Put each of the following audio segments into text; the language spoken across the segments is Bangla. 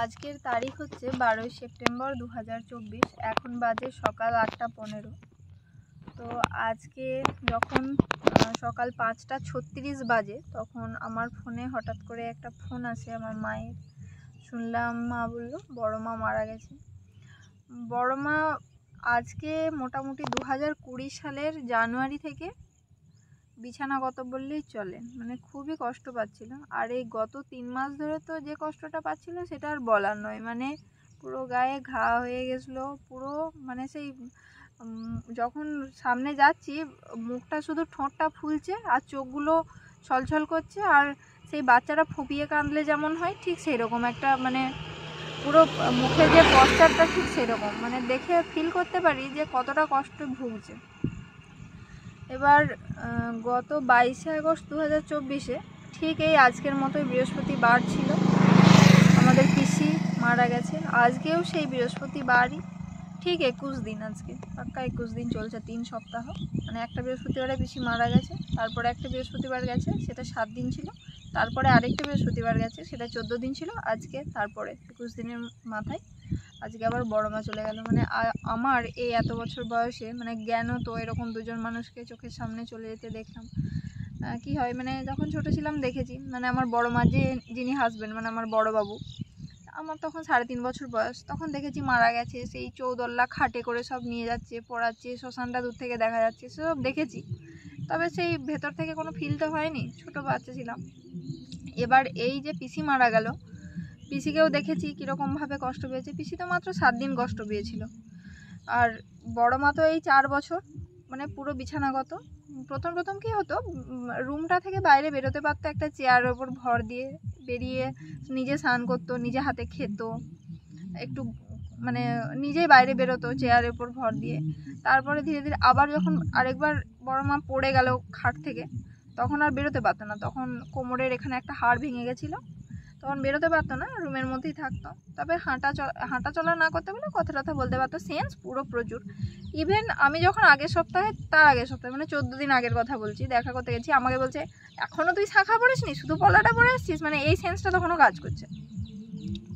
আজকের তারিখ হচ্ছে 12ই সেপ্টেম্বর 2024। এখন বাজে সকাল 8:15। তো আজকে যখন সকাল 5:36 বাজে তখন আমার ফোনে হঠাৎ করে একটা ফোন আসে আমার মায়ের। শুনলাম মা বললো বড় মা মারা গেছে। বড় মা আজকে মোটামুটি 2020 সালের জানুয়ারি থেকে বিছানাগত বললেই চলে, মানে খুবই কষ্ট পাচ্ছিল। আর এই গত 3 মাস ধরে তো যে কষ্টটা পাচ্ছিল সেটা আর বলার নয়, মানে পুরো গায়ে ঘা হয়ে গেছিলো পুরো, মানে সেই যখন সামনে যাচ্ছি মুখটা শুধু ঠোঁটটা ফুলছে আর চোখগুলো ছলছল করছে, আর সেই বাচ্চারা ফুপিয়ে কাঁদলে যেমন হয় ঠিক সেই রকম একটা, মানে পুরো মুখে যে পশ্চারটা ঠিক সেরকম, মানে দেখে ফিল করতে পারি যে কতটা কষ্ট ভুগছে। এবার গত 22শে আগস্ট 2024 ঠিক এই আজকের মতোই বৃহস্পতিবার ছিল, আমাদের পিসি মারা গেছে। আজকেও সেই বৃহস্পতিবারই ঠিক 21 দিন, আজকে পাক্কা 21 দিন চলছে, 3 সপ্তাহ। মানে একটা বৃহস্পতিবারে পিসি মারা গেছে, তারপরে একটা বৃহস্পতিবার গেছে সেটা 7 দিন ছিল, তারপরে আরেকটা বৃহস্পতিবার গেছে সেটা 14 দিন ছিল, আজকে তারপরে 21 দিনের মাথায় আজকে আবার বড় মা চলে গেল। মানে আমার এই এত বছর বয়সে মানে জ্ঞানও তো এরকম দুজন মানুষকে চোখের সামনে চলে যেতে দেখলাম। কি হয়, মানে যখন ছোট ছিলাম দেখেছি, মানে আমার বড় মা যিনি হাজব্যান্ড, মানে আমার বড় বাবু, আমার তখন 3.5 বছর বয়স, তখন দেখেছি মারা গেছে, সেই চৌদল্লা খাটে করে সব নিয়ে যাচ্ছে, পড়াচ্ছে, শ্মশানটা দূর থেকে দেখা যাচ্ছে, সেসব দেখেছি। তবে সেই ভেতর থেকে কোনো ফিল তো হয়নি, ছোট বাচ্চা ছিলাম। এবার এই যে পিসি মারা গেল, পিসিকেও দেখেছি কীরকমভাবে কষ্ট পেয়েছে। পিসি তো মাত্র 7 দিন কষ্ট পেয়েছিল, আর বড় মা তো এই 4 বছর মানে পুরো বিছানাগত। প্রথম কী হতো, রুমটা থেকে বাইরে বেরোতে পারতো একটা চেয়ারের ওপর ভর দিয়ে, বেরিয়ে নিজে স্নান করতো, নিজে হাতে খেত, একটু মানে নিজেই বাইরে বেরোতো চেয়ারের ওপর ভর দিয়ে। তারপরে ধীরে ধীরে আবার যখন আরেকবার বড় মা পড়ে গেল খাট থেকে, তখন আর বেরোতে পারতো না, তখন কোমরের এখানে একটা হাড় ভেঙে গেছিলো, তখন বেরোতে পারতো না, রুমের মধ্যেই থাকতো। তবে হাঁটা চলা না করতে বলে কথা টথা বলতে পারতো, সেন্স পুরো প্রচুর। ইভেন আমি যখন আগের সপ্তাহে মানে 14 দিন আগের কথা বলছি, দেখা করতে গেছি, আমাকে বলছে এখনও তুই শাখা পড়িসনি, শুধু পলাটা পরে আসছিস, মানে এই সেন্সটা তখনও কাজ করছে।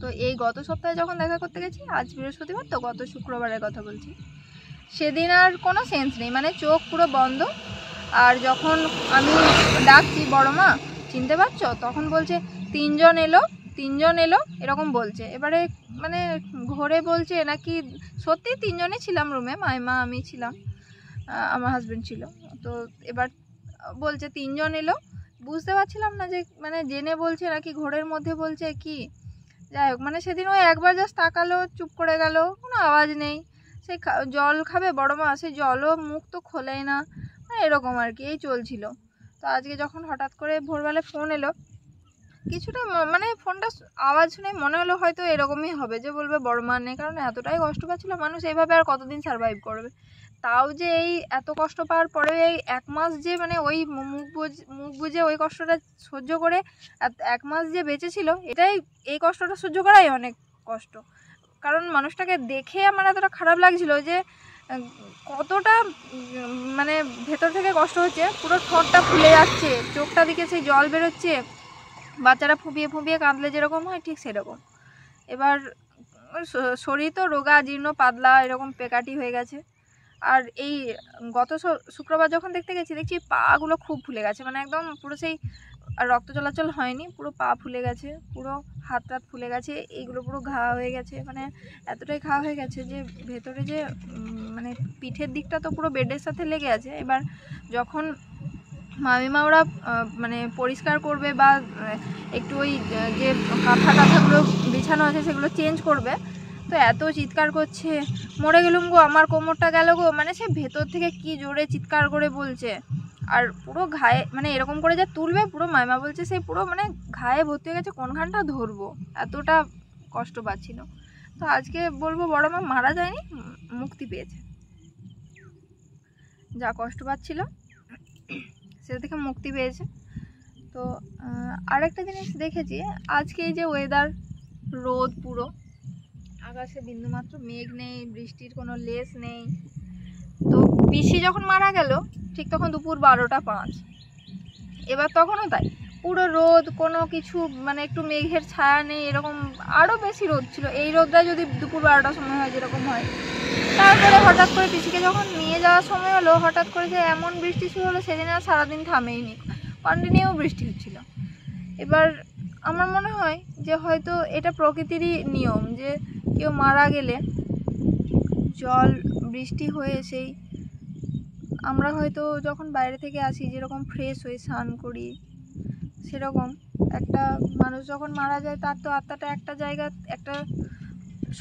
তো এই গত সপ্তাহে যখন দেখা করতে গেছি, আজ বৃহস্পতিবার তো গত শুক্রবারের কথা বলছি, সেদিন আর কোনো সেন্স নেই, মানে চোখ পুরো বন্ধ। আর যখন আমি ডাকছি বড় মা চিনতে পারছো, তখন বলছে 3 জন এলো এরকম বলছে। এবারে মানে ঘরে বলছে নাকি সত্যি 3 জনই ছিলাম রুমে, মাইমা আমি ছিলাম, আমার হাজব্যান্ড ছিল। তো এবার বলছে 3 জন এলো, বুঝতে পারছিলাম না যে মানে জেনে বলছে নাকি ঘরের মধ্যে বলছে কি। যাই হোক, মানে সেদিন ওই একবার জাস্ট তাকালো, চুপ করে গেল, কোনো আওয়াজ নেই। সেই জল খাবে বড় মা, সেই জলও মুখ তো খোলেই না, এরকম আর কি, এই চলছিল। তো আজকে যখন হঠাৎ করে ভোরবেলা ফোন এলো, কিছুটা মানে ফোনটা আওয়াজ শুনে মনে হলো হয়তো এরকমই হবে, যে বলবে বড় মা নেই, কারণ এতটাই কষ্ট পাচ্ছিল মানুষ, এইভাবে আর কতদিন সারভাইভ করবে। তাও যে এই এত কষ্ট পাওয়ার পরে এই 1 মাস যে মানে ওই মুখ বুঝে ওই কষ্টটা সহ্য করে 1 মাস যে বেঁচে ছিল, এই কষ্টটা সহ্য করাই অনেক কষ্ট। কারণ মানুষটাকে দেখে আমার এতটা খারাপ লাগছিল যে কতটা মানে ভেতর থেকে কষ্ট হচ্ছে, পুরো ঠোঁটটা ফুলে যাচ্ছে, চোখটা দিকে সেই জল বেরোচ্ছে, বাচ্চারা ফুঁপিয়ে কাঁদলে যেরকম হয় ঠিক সেরকম। এবার শরীর তো রোগা, জীর্ণ, পাতলা, এরকম পেকাটি হয়ে গেছে। আর এই গত শুক্রবার যখন দেখতে গেছি, দেখছি পাগুলো খুব ফুলে গেছে, মানে একদম পুরো সেই রক্ত চলাচল হয়নি, পুরো পা ফুলে গেছে, পুরো হাত টাত ফুলে গেছে, এইগুলো পুরো ঘা হয়ে গেছে, মানে এতটাই ঘা হয়ে গেছে যে ভেতরে যে মানে পিঠের দিকটা তো পুরো বেডের সাথে লেগে আছে। এবার যখন মামিমা ওরা মানে পরিষ্কার করবে বা একটু ওই যে কাঁথাগুলো বিছানো আছে সেগুলো চেঞ্জ করবে, তো এত চিৎকার করছে, মরে গেলুম গো, আমার কোমরটা গেল গো, মানে সে ভেতর থেকে কি জোরে চিৎকার করে বলছে। আর পুরো ঘায়ে, মানে এরকম করে যা তুলবে পুরো মাইমা বলছে সেই পুরো মানে ঘায়ে ভর্তি হয়ে গেছে, কোনখানটা ধরবো, এতটা কষ্ট পাচ্ছিল। তো আজকে বলবো বড় মা মারা যায়নি, মুক্তি পেয়েছে, যা কষ্ট পাচ্ছিল সেটা থেকে মুক্তি পেয়েছে। তো আরেকটা জিনিস দেখেছি, আজকে এই যে ওয়েদার, রোদ, পুরো আকাশে বিন্দুমাত্র মেঘ নেই, বৃষ্টির কোনো লেশ নেই। তো পিসি যখন মারা গেল ঠিক তখন দুপুর 12টা 5, এবার তখনও তাই, পুরো রোদ, কোনো কিছু মানে একটু মেঘের ছায়া নেই, এরকম আরও বেশি রোদ ছিল। এই রোদটা যদি দুপুর 12টার সময় হয় যেরকম হয়। তারপরে হঠাৎ করে পিসিকে যখন নিয়ে যাওয়ার সময় হলো, হঠাৎ করে যে এমন বৃষ্টি শুরু হলো, সেদিন আর সারাদিন থামেইনি, কন্টিনিউ বৃষ্টি হচ্ছিল। এবার আমার মনে হয় যে হয়তো এটা প্রকৃতিরই নিয়ম, যে কেউ মারা গেলে জল বৃষ্টি হয়ে সেই আমরা হয়তো যখন বাইরে থেকে আসি যেরকম ফ্রেশ হয়ে স্নান করি, সেরকম একটা মানুষ যখন মারা যায় তার তো আত্মাটা একটা জায়গা, একটা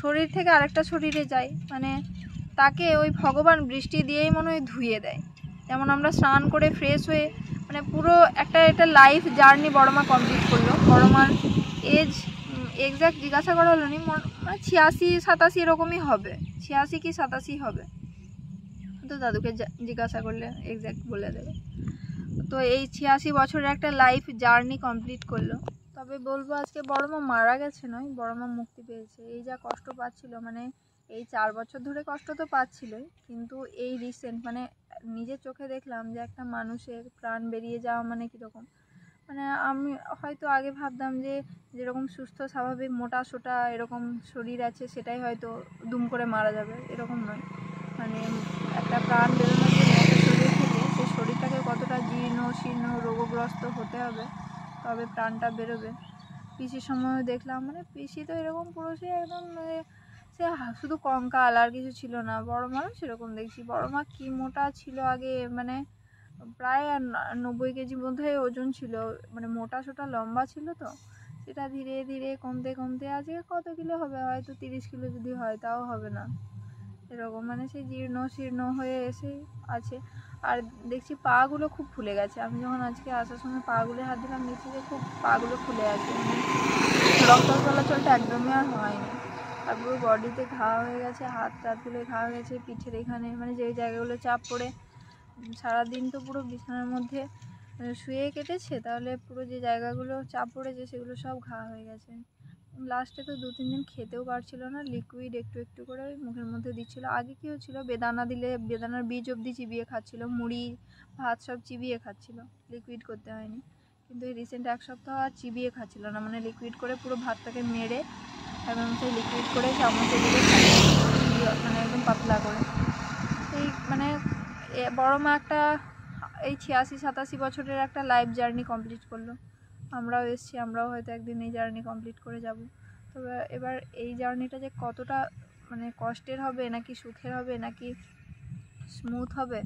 শরীর থেকে আরেকটা শরীরে যায়, মানে তাকে ওই ভগবান বৃষ্টি দিয়েই মনে হয় ধুয়ে দেয়। যেমন আমরা স্নান করে ফ্রেশ হয়ে মানে পুরো এটা লাইফ জার্নি বড় মা কমপ্লিট করলো। বড় মার এজ এক্স্যাক্ট জিজ্ঞাসা করা হলো নি, মানে 86-87 এরকমই হবে, 86 কি 87 হবে, তো দাদুকে জিজ্ঞাসা করলে এক্স্যাক্ট বলে দেবে। তো এই 86 বছরের একটা লাইফ জার্নি কমপ্লিট করলো। তবে বলবো আজকে বড় মা মারা গেছে নয়, বড় মা মুক্তি পেয়েছে। এই যা কষ্ট পাচ্ছিল, মানে এই 4 বছর ধরে কষ্ট তো পাচ্ছিলই, কিন্তু এই রিসেন্ট মানে নিজের চোখে দেখলাম যে একটা মানুষের প্রাণ বেরিয়ে যাওয়া মানে কীরকম। মানে আমি হয়তো আগে ভাবতাম যে যেরকম সুস্থ স্বাভাবিক মোটা সোটা এরকম শরীর আছে সেটাই হয়তো দুম করে মারা যাবে, এরকম নয়। মানে একটা প্রাণ বেরোনোর জন্য একটা শরীর থেকে সেই শরীরটাকে কতটা জীর্ণ শীর্ণ রোগগ্রস্ত হতে হবে তবে প্রাণটা বেরোবে। পিসির সময়ও দেখলাম, মানে পিসি তো এরকম পুরো সে একদম সে শুধু কঙ্কাল আর কিছু ছিল না। বড় মাও সেরকম দেখছি, বড় মা কি মোটা ছিল আগে, মানে প্রায় 90 কেজি বোধহয় ওজন ছিল, মানে মোটা সোটা লম্বা ছিল। তো সেটা ধীরে ধীরে কমতে কমতে আজকে কত কিলো হবে, হয়তো 30 কিলো যদি হয় তাও হবে না, এরকম মানে সেই জীর্ণ শীর্ণ হয়ে এসে আছে। আর দেখছি পাগুলো খুব ফুলে গেছে। আমি যখন আজকে আসার সময় পাগুলো হাত দিলাম, দেখছি যে খুব পাগুলো ফুলে আছে, মানে রক্ত চলাচলটা একদমই আর হয়নি। আর পুরো বডিতে ঘা হয়ে গেছে, হাত টাতগুলো ঘা হয়ে গেছে, পিঠের এখানে মানে যে জায়গাগুলো চাপ পড়ে সারাদিন তো পুরো বিছানার মধ্যে শুয়ে কেটেছে, তাহলে পুরো যে জায়গাগুলো চাপ পড়েছে সেগুলো সব ঘা হয়ে গেছে। লাস্টে তো 2-3 দিন খেতেও পারছিল না, লিকুইড একটু একটু করে মুখের মধ্যে দিচ্ছিল। আগে কী হচ্ছিল, বেদানা দিলে বেদানার বীজ অবধি চিবিয়ে খাচ্ছিল, মুড়ি ভাত সব চিবিয়ে খাচ্ছিল, লিকুইড করতে হয়নি। কিন্তু এই রিসেন্ট 1 সপ্তাহ আর চিবিয়ে খাচ্ছিল না, মানে লিকুইড করে পুরো ভাতটাকে মেরে এবং সেই লিকুইড করে চামচে দিলে মানে একদম পাতলা করে। এই মানে বড় মা একটা এই 86-87 বছরের একটা লাইফ জার্নি কমপ্লিট করলো। আমরাও এসছি, আমরাও হয়তো একদিন এই জার্নি কমপ্লিট করে যাব। তবে এবার এই জার্নিটা যে কতটা মানে কষ্টের হবে নাকি সুখের হবে নাকি স্মুথ হবে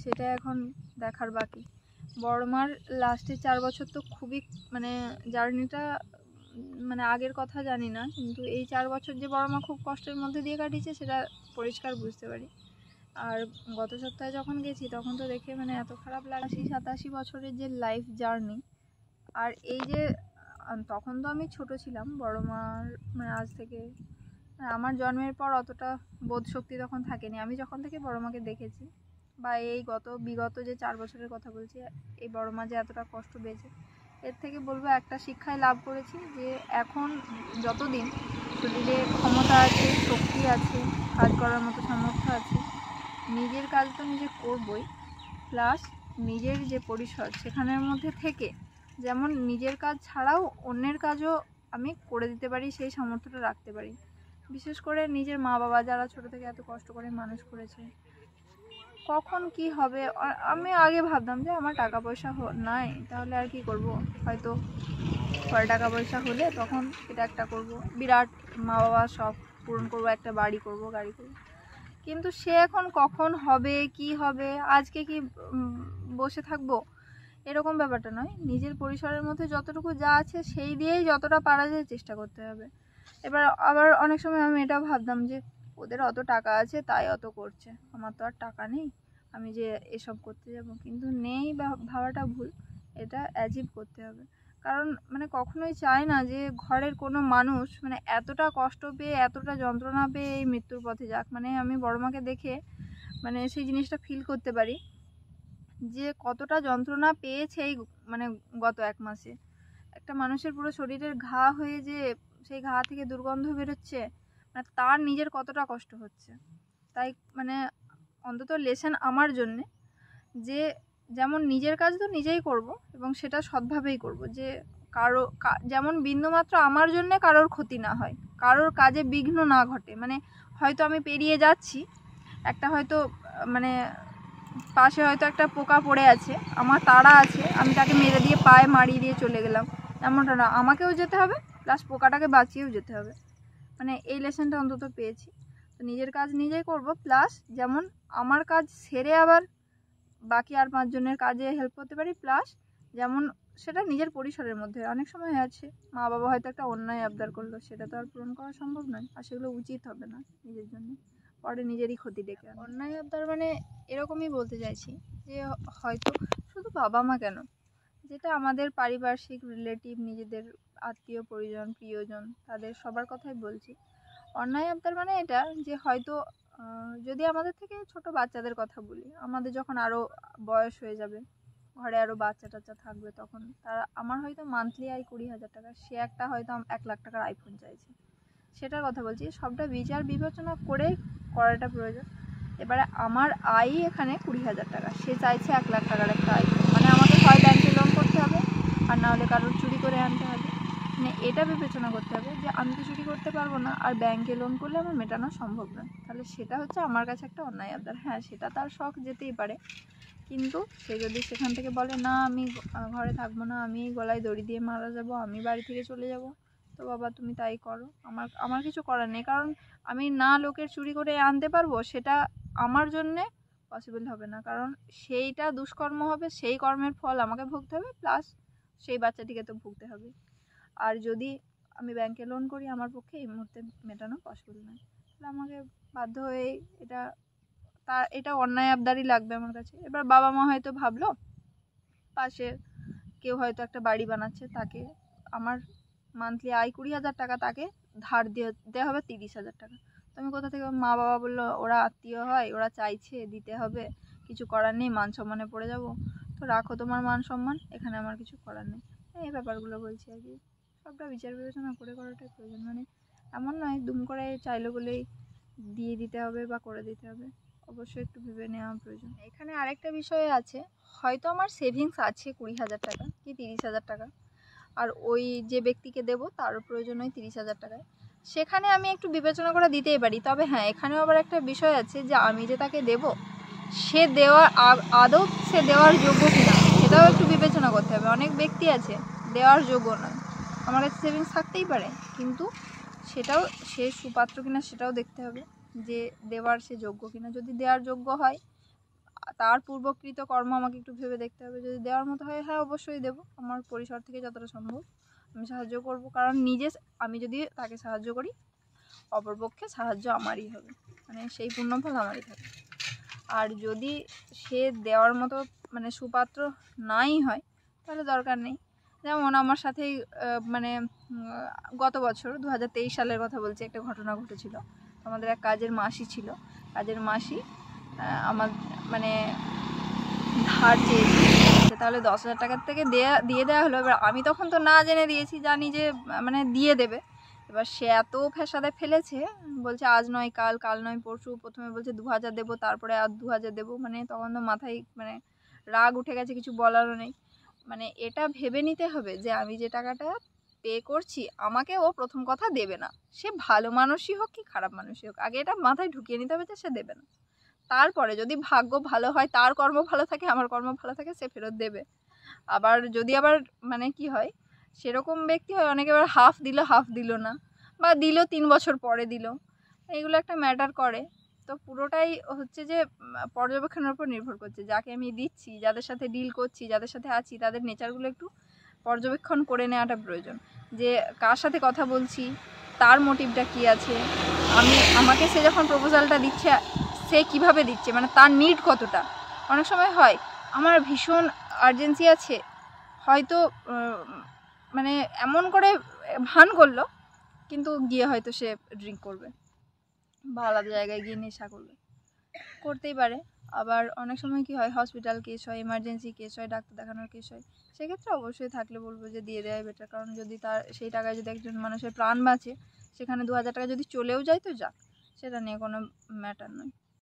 সেটা এখন দেখার বাকি। বড় মার লাস্টের 4 বছর তো খুবই মানে জার্নিটা মানে আগের কথা জানি না, কিন্তু এই 4 বছর যে বড় মা খুব কষ্টের মধ্যে দিয়ে কাটিয়েছে সেটা পরিষ্কার বুঝতে পারি। আর গত সপ্তাহে যখন গেছি তখন তো দেখে মানে এত খারাপ লাগে। 87 বছরের যে লাইফ জার্নি, আর এই যে তখন তো আমি ছোট ছিলাম, বড় মার মানে আজ থেকে আমার জন্মের পর অতটা বোধ শক্তি তখন থাকেনি। আমি যখন থেকে বড় মাকে দেখেছি বা এই বিগত যে 4 বছরের কথা বলছি, এই বড় মা যে এতটা কষ্ট পেয়েছে, এর থেকে বলবো একটা শিক্ষাই লাভ করেছি যে এখন যতদিন শরীরে ক্ষমতা আছে, শক্তি আছে, কাজ করার মতো সামর্থ্য আছে, নিজের কাজ তো নিজে করবই, প্লাস নিজের যে পরিসর সেখানের মধ্যে থেকে যেমন নিজের কাজ ছাড়াও অন্যের কাজও আমি করে দিতে পারি, সেই সামর্থ্যটা রাখতে পারি। বিশেষ করে নিজের মা বাবা যারা ছোটো থেকে এত কষ্ট করে মানুষ করেছে, কখন কি হবে। আমি আগে ভাবতাম যে আমার টাকা পয়সা নাই তাহলে আর কি করব, হয়তো পরে টাকা পয়সা হলে তখন এটা একটা করব, বিরাট মা বাবা সব পূরণ করব, একটা বাড়ি করব, গাড়ি করব। কিন্তু সে এখন কখন হবে কি হবে, আজকে কি বসে থাকবো, এরকম ব্যাপারটা নয়। নিজের পরিসরের মধ্যে যতটুকু যা আছে সেই দিয়েই যতটা পারা যায় চেষ্টা করতে হবে। এবার আবার অনেক সময় আমি এটা ভাবতাম যে ওদের অত টাকা আছে তাই অত করছে, আমার তো আর টাকা নেই, আমি যে এসব করতে যাব। কিন্তু নেই ভাবাটা ভুল, এটা অ্যাচিভ করতে হবে। কারণ মানে কখনোই চায় না যে ঘরের কোনো মানুষ মানে এতটা কষ্ট পেয়ে এতটা যন্ত্রণা পেয়ে এই মৃত্যুর পথে যাক। মানে আমি বড় মাকে দেখে মানে সেই জিনিসটা ফিল করতে পারি যে কতটা যন্ত্রণা পেয়েছে এই মানে গত 1 মাসে। একটা মানুষের পুরো শরীরের ঘা হয়ে যে সেই ঘা থেকে দুর্গন্ধ বেরোচ্ছে, মানে তার নিজের কতটা কষ্ট হচ্ছে। তাই মানে অন্তত লেসন আমার জন্যে যে যেমন নিজের কাজ তো নিজেই করব এবং সেটা সৎভাবেই করব, যে যেমন বিন্দুমাত্র আমার জন্য কারোর ক্ষতি না হয়, কারোর কাজে বিঘ্ন না ঘটে। মানে হয়তো আমি পেরিয়ে যাচ্ছি, একটা হয়তো মানে পাশে হয়তো একটা পোকা পড়ে আছে, আমার তাড়া আছে, আমি তাকে মেরে দিয়ে পায়ে মারিয়ে দিয়ে চলে গেলাম, এমনটা না, আমাকেও যেতে হবে প্লাস পোকাটাকে বাঁচিয়েও যেতে হবে। মানে এই লেসনটা অন্তত পেয়েছি। তো নিজের কাজ নিজেই করব, প্লাস যেমন আমার কাজ সেরে আবার বাকি আর 5 জনের কাজে হেল্প করতে পারি, প্লাস যেমন সেটা নিজের পরিসরের মধ্যে। অনেক সময় আছে মা বাবা হয়তো একটা অন্যায় আবদার করলো, সেটা তো আর পূরণ করা সম্ভব নয়, আর সেগুলো উচিত হবে না নিজের জন্য, পরে নিজেরই ক্ষতি ডেকে আনে। অন্যায় আবদার মানে এরকমই বলতে চাইছি যে হয়তো শুধু বাবা মা কেন, যেটা আমাদের পারিপার্শ্বিক রিলেটিভ, নিজেদের আত্মীয় পরিজন প্রিয়জন, তাদের সবার কথাই বলছি। অন্যায় আবদার মানে এটা যে হয়তো যদি আমাদের থেকে ছোট বাচ্চাদের কথা বলি, আমাদের যখন আরও বয়স হয়ে যাবে, ঘরে আরও বাচ্চা টাচ্চা থাকবে, তখন তারা আমার হয়তো মান্থলি আয় 20,000 টাকা, সে একটা হয়তো 1 লাখ টাকার আইফোন চাইছে, সেটার কথা বলছি। সবটা বিচার বিবেচনা করে করাটা প্রয়োজন। এবারে আমার আয় এখানে 20,000 টাকা, সে চাইছে 1 লাখ টাকার একটা আইফোন, মানে আমাকে হয় ব্যাংকে লোন করতে হবে, আর না হলে কারোর চুরি করে আনতে হবে। মানে এটা বিবেচনা করতে হবে যে আমি তো চুরি করতে পারবো না, আর ব্যাংকে লোন করলে আমার মেটানো সম্ভব নয়, তাহলে সেটা হচ্ছে আমার কাছে একটা অন্যায় আবদার। হ্যাঁ, সেটা তার শখ, যেতেই পারে, কিন্তু সে যদি সেখান থেকে বলে না আমি ঘরে থাকবো না, আমি গলায় দড়ি দিয়ে মারা যাব, আমি বাড়ি থেকে চলে যাব, তো বাবা তুমি তাই করো, আমার কিছু করার নেই। কারণ আমি না লোকের চুরি করে আনতে পারবো, সেটা আমার জন্যে পসিবল হবে না, কারণ সেইটা দুষ্কর্ম হবে, সেই কর্মের ফল আমাকে ভুগতে হবে, প্লাস সেই বাচ্চাটিকে তো ভুগতে হবে। আর যদি আমি ব্যাংকে লোন করি, আমার পক্ষে এই মুহূর্তে মেটানো পসিবল নয়, তাহলে আমাকে বাধ্য হয়ে এটা অন্যায় আবদারই লাগবে আমার কাছে। এবার বাবা মা হয়তো ভাবলো, পাশে কেউ হয়তো একটা বাড়ি বানাচ্ছে, তাকে আমার মান্থলি আয় 20,000 টাকা, তাকে ধার দেওয়া হবে 30,000 টাকা। তো আমি কোথা থেকে, মা বাবা বললো ওরা আত্মীয় হয়, ওরা চাইছে দিতে হবে, কিছু করার নেই, মান সম্মানে পড়ে যাব, তো রাখো তোমার মান সম্মান, এখানে আমার কিছু করার নেই। এই ব্যাপারগুলো বলছি আর কি। সবটা বিচার বিবেচনা করে করাটাই প্রয়োজন। মানে এমন নয় দুম করে চাইলো বলেই দিয়ে দিতে হবে বা করে দিতে হবে, অবশ্যই একটু ভেবে নেওয়া প্রয়োজন। এখানে আরেকটা বিষয় আছে, হয়তো আমার সেভিংস আছে 20,000 টাকা কি 30,000 টাকা, আর ওই যে ব্যক্তিকে দেবো তারও প্রয়োজন হয় 30,000 টাকায়, সেখানে আমি একটু বিবেচনা করে দিতেই পারি। তবে হ্যাঁ, এখানেও আবার একটা বিষয় আছে যে আমি যে তাকে দেব, সে আদৌ সে দেওয়ার যোগ্য কিনা, সেটাও একটু বিবেচনা করতে হবে। অনেক ব্যক্তি আছে দেওয়ার যোগ্য নয়, আমার কাছে সেভিংস থাকতেই পারে, কিন্তু সেটাও সে সুপাত্র কিনা সেটাও দেখতে হবে, যে দেওয়ার সে যোগ্য কিনা। যদি দেওয়ার যোগ্য হয়, তার পূর্বকৃত কর্ম আমাকে একটু ভেবে দেখতে হবে। যদি দেওয়ার মতো হয়, হ্যাঁ অবশ্যই দেবো, আমার পরিসর থেকে যতটা সম্ভব আমি সাহায্য করব, কারণ আমি যদি তাকে সাহায্য করি, অপরপক্ষে সাহায্য আমারই হবে, মানে সেই পূর্ণফল আমারই থাকবে। আর যদি সে দেওয়ার মতো মানে সুপাত্র নাই হয়, তাহলে দরকার নেই। যেমন আমার সাথেই মানে গত বছর 2023 সালের কথা বলছি, একটা ঘটনা ঘটেছিল। আমাদের এক কাজের মাসি ছিল, কাজের মাসি আমার মানে ধার চেয়েছি, তাহলে 10,000 টাকার থেকে দিয়ে দেওয়া হলো। এবার আমি তখন তো না জেনে দিয়েছি, জানি যে মানে দিয়ে দেবে। এবার সে এত ফ্যাসাদে ফেলেছে, বলছে আজ নয় কাল, কাল নয় পরশু, প্রথমে বলছে 2,000 দেবো, তারপরে আর 2,000 দেবো। মানে তখন তো মাথায় মানে রাগ উঠে গেছে, কিছু বলারও নেই। মানে এটা ভেবে নিতে হবে যে আমি যে টাকাটা পে করছি, আমাকে ও প্রথম কথা দেবে না, সে ভালো মানুষই হোক কি খারাপ মানুষই হোক, আগে এটা মাথায় ঢুকিয়ে নিতে হবে যে সে দেবে না। তারপরে যদি ভাগ্য ভালো হয়, তার কর্ম ভালো থাকে, আমার কর্ম ভালো থাকে, সে ফেরত দেবে। আবার যদি মানে কি হয়, সেরকম ব্যক্তি হয় অনেকে আবার হাফ দিল না, বা দিল 3 বছর পরে দিল, এইগুলো একটা ম্যাটার করে। তো পুরোটাই হচ্ছে যে পর্যবেক্ষণের উপর নির্ভর করছে, যাকে আমি দিচ্ছি, যাদের সাথে ডিল করছি, যাদের সাথে আছি, তাদের নেচারগুলো একটু পর্যবেক্ষণ করে নেওয়াটা প্রয়োজন, যে কার সাথে কথা বলছি, তার মোটিভটা কী আছে, আমাকে সে যখন প্রপোজালটা দিচ্ছে সে কিভাবে দিচ্ছে, মানে তার নিড কতটা। অনেক সময় হয় আমার ভীষণ আর্জেন্সি আছে, হয়তো মানে এমন করে ভান করলো, কিন্তু গিয়ে হয়তো সে ড্রিঙ্ক করবে বা আলাদা জায়গায় গিয়ে নেশা করতেই পারে। আবার অনেক সময় কি হয়, হসপিটাল কেস হয়, এমার্জেন্সি কেস হয়, ডাক্তার দেখানোর কেস হয়, সেক্ষেত্রে অবশ্যই থাকলে বলবো যে দিয়ে দেওয়াই বেটার। কারণ যদি তার সেই টাকায় যদি একজন মানুষের প্রাণ বাঁচে, সেখানে 2,000 টাকা যদি চলেও যায় তো যাক, সেটা নিয়ে কোনো ম্যাটার নয়।